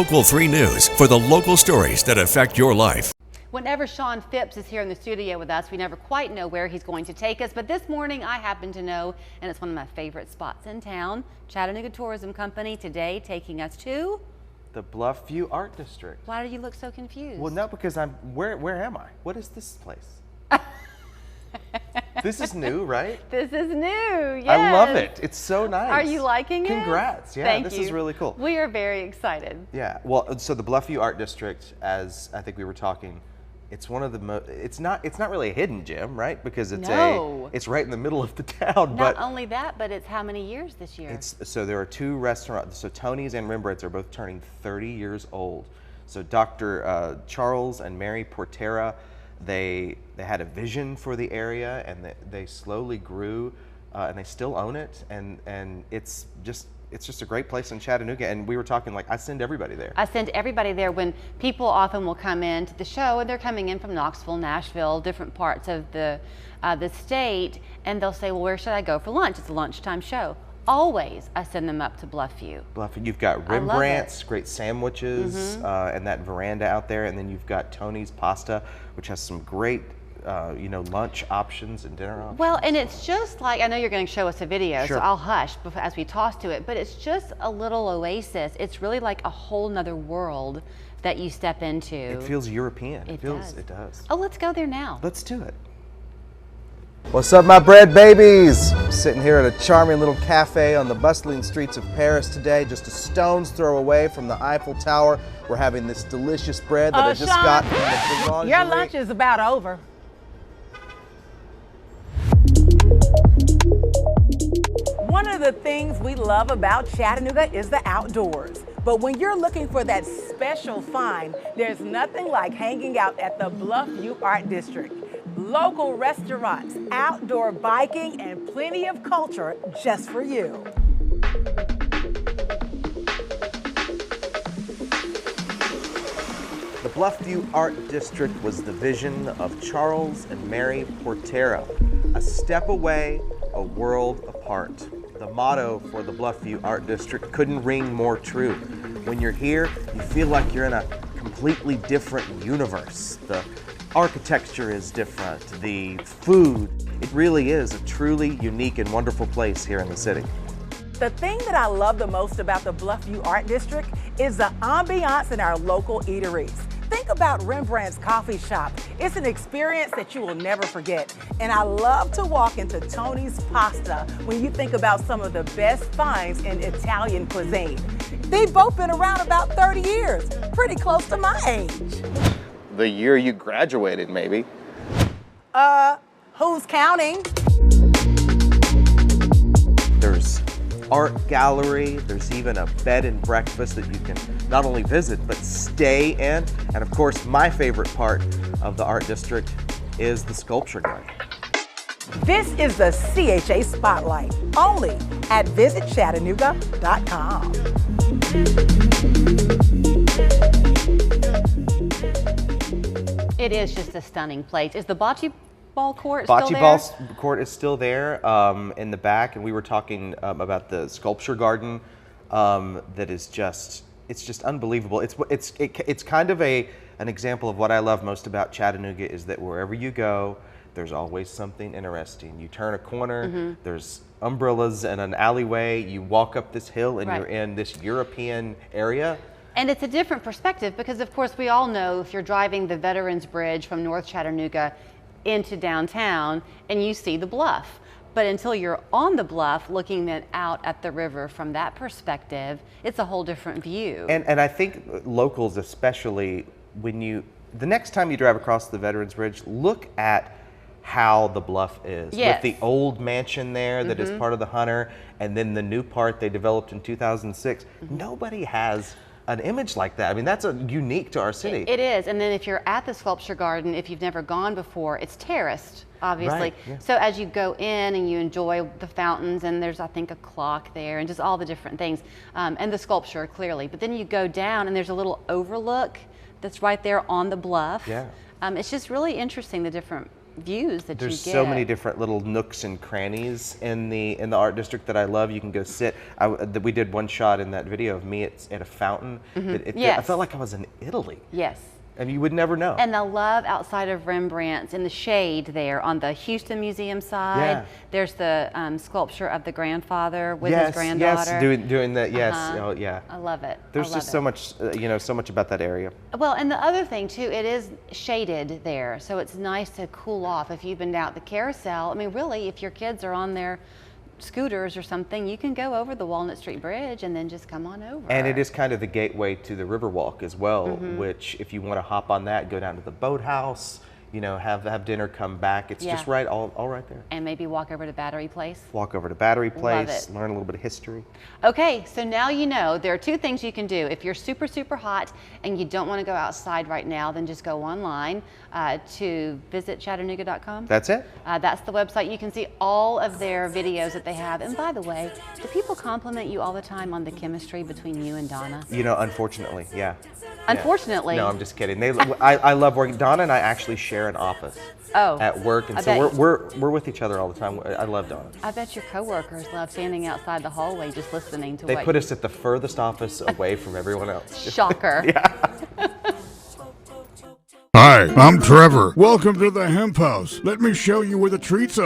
Local 3 News for the local stories that affect your life. Whenever Sean Phipps is here in the studio with us, we never quite know where he's going to take us. But this morning I happen to know, and it's one of my favorite spots in town, Chattanooga Tourism Company, today taking us to the Bluff View Art District. Why do you look so confused? Well, no, because where am I? What is this place? This is new, right? This is new, yes. I love it. It's so nice. Are you liking it? Congrats. Yeah, Thank this you. is really cool. We are very excited. Yeah, well, so the Bluff View Art District, as I think we were talking, it's one of the it's not really a hidden gem, right? Because it's it's right in the middle of the town. Not only that, but it's how many years this year? So there are 2 restaurants. So Tony's and Rembrandt's are both turning 30 years old. So Dr. Charles and Mary Portera, they had a vision for the area, and they slowly grew, and they still own it, and it's just a great place in Chattanooga. And we were talking, like, I send everybody there. I send everybody there. When people often will come into the show, and they're coming in from Knoxville, Nashville, different parts of the state, and they'll say, well, where should I go for lunch? It's a lunchtime show. Always, I send them up to Bluff View. Bluff View. You've got Rembrandt's, great sandwiches, and that veranda out there, and then you've got Tony's Pasta, which has some great lunch options and dinner options. Well, and it's just like, I know you're going to show us a video, Sure. so I'll hush as we toss to it, but it's just a little oasis. It's really like a whole nother world that you step into. It feels European. It does. Oh, let's go there now. Let's do it. What's up, my bread babies? I'm sitting here at a charming little cafe on the bustling streets of Paris today, just a stone's throw away from the Eiffel Tower. We're having this delicious bread that I just Sean, got from the boulangerie. your lunch is about over. One of the things we love about Chattanooga is the outdoors. But when you're looking for that special find, there's nothing like hanging out at the Bluff View Art District. Local restaurants, outdoor biking, and plenty of culture just for you. The Bluff View Art District was the vision of Charles and Mary Portera. A step away, a world apart. The motto for the Bluff View Art District couldn't ring more true. When you're here, you feel like you're in a completely different universe. The architecture is different, the food. It really is a truly unique and wonderful place here in the city. The thing that I love the most about the Bluff View Art District is the ambiance in our local eateries. Think about Rembrandt's Coffee Shop. It's an experience that you will never forget. And I love to walk into Tony's Pasta when you think about some of the best finds in Italian cuisine. They've both been around about 30 years, pretty close to my age. The year you graduated, maybe. Who's counting? There's art gallery, there's even a bed and breakfast that you can not only visit, but stay in. And of course, my favorite part of the art district is the sculpture garden. This is the CHA Spotlight, only at visitchattanooga.com. It is just a stunning place. Is the bocce ball court still there? Bocce ball court is still there in the back, and we were talking about the sculpture garden that is it's just unbelievable. It's kind of an example of what I love most about Chattanooga is that wherever you go, there's always something interesting. You turn a corner, there's umbrellas and an alleyway, you walk up this hill and you're in this European area. And it's a different perspective because, of course, we all know if you're driving the Veterans Bridge from North Chattanooga into downtown and you see the bluff. But until you're on the bluff looking then out at the river from that perspective, it's a whole different view. And I think locals especially, the next time you drive across the Veterans Bridge, look at how the bluff is. Yes. With the old mansion there that is part of the Hunter, and then the new part they developed in 2006. Nobody has an image like that. I mean, that's unique to our city. It is. And then if you're at the sculpture garden, if you've never gone before, it's terraced, obviously. Right, yeah. So as you go in and you enjoy the fountains, and there's, I think, a clock there and just all the different things, and the sculpture clearly. But then you go down and there's a little overlook that's right there on the bluff. Yeah. It's just really interesting, the different views that There's you get. so many different little nooks and crannies in the art district that I love. You can go sit. We did one shot in that video of me at a fountain. Yes. I felt like I was in Italy. Yes. And you would never know. And the love outside of Rembrandt's in the shade there on the Houston Museum side. Yeah. There's the sculpture of the grandfather with his granddaughter. Yes, doing that. Yes, oh yeah. I love it. There's just so much, so much about that area. Well, and the other thing too, it is shaded there, so it's nice to cool off. If you've been down at the carousel, I mean, really, if your kids are on their scooters or something, you can go over the Walnut Street Bridge and then just come on over. And it is kind of the gateway to the Riverwalk as well, which if you want to hop on that, go down to the boathouse, have dinner, come back. It's just all right there. And maybe walk over to Battery Place. Walk over to Battery Place, it. learn a little bit of history. Okay, so now you know there are two things you can do. If you're super, super hot and you don't want to go outside right now, then just go online to visit Chattanooga.com. That's it. That's the website. You can see all of their videos that they have. And by the way, do people compliment you all the time on the chemistry between you and Donna? Unfortunately, yeah. Unfortunately. No, I'm just kidding. I love working. Donna and I actually share an office at work, and so we're with each other all the time. I love Donna. I bet your coworkers love standing outside the hallway just listening to They put us at the furthest office away from everyone else. Shocker. Hi, I'm Trevor. Welcome to the Hemp House. Let me show you where the treats are.